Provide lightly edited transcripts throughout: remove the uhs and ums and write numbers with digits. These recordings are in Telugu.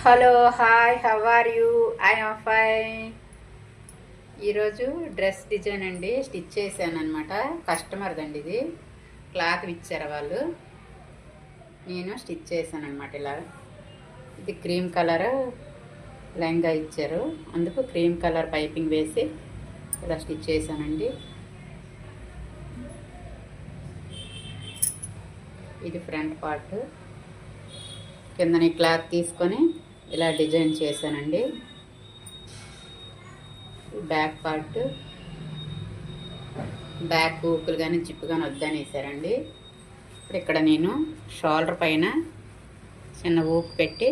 Hello hi how are you? I am fine. ఈరోజు డ్రెస్ డిజైన్ అండి, స్టిచ్ చేశాను అనమాట. కస్టమర్ది అండి ఇది. క్లాత్ ఇచ్చారు వాళ్ళు, నేను స్టిచ్ చేశాను అనమాట. ఇలా ఇది క్రీమ్ కలర్ లెహంగా ఇచ్చారు, అందుకు క్రీమ్ కలర్ పైపింగ్ వేసి ఇలా స్టిచ్ చేశానండి. ఇది ఫ్రంట్ పార్ట్, కిందని క్లాత్ తీసుకొని ఇలా డిజైన్ చేశానండి. బ్యాక్ పార్ట్, బ్యాక్ ఊకులు కానీ జిప్ కానీ వద్దని వేసారండి. ఇప్పుడు ఇక్కడ నేను షోల్డర్ పైన చిన్న ఊపు పెట్టి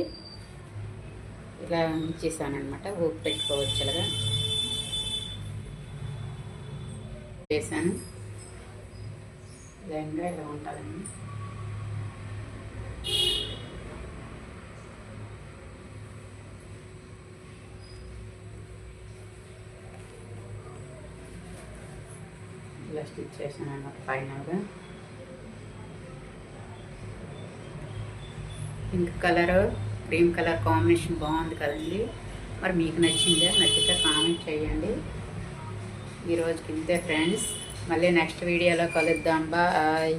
ఇలా ఇచ్చేసాను అనమాట. ఊపు పెట్టుకోవచ్చు ఇలాగా వేసాను. లెహంగా ఇలా ఉంటుందండి. ఇలా స్టిచ్ చేసాను అన్నమాట. ఫైనల్గా pink colour cream colour combination బాగుంది కదండి. మరి మీకు నచ్చిందా? నచ్చితే కామెంట్ చేయండి. ఈరోజుకి ఇంతే ఫ్రెండ్స్, మళ్ళీ నెక్స్ట్ వీడియోలో కలుద్దాం. బాయ్.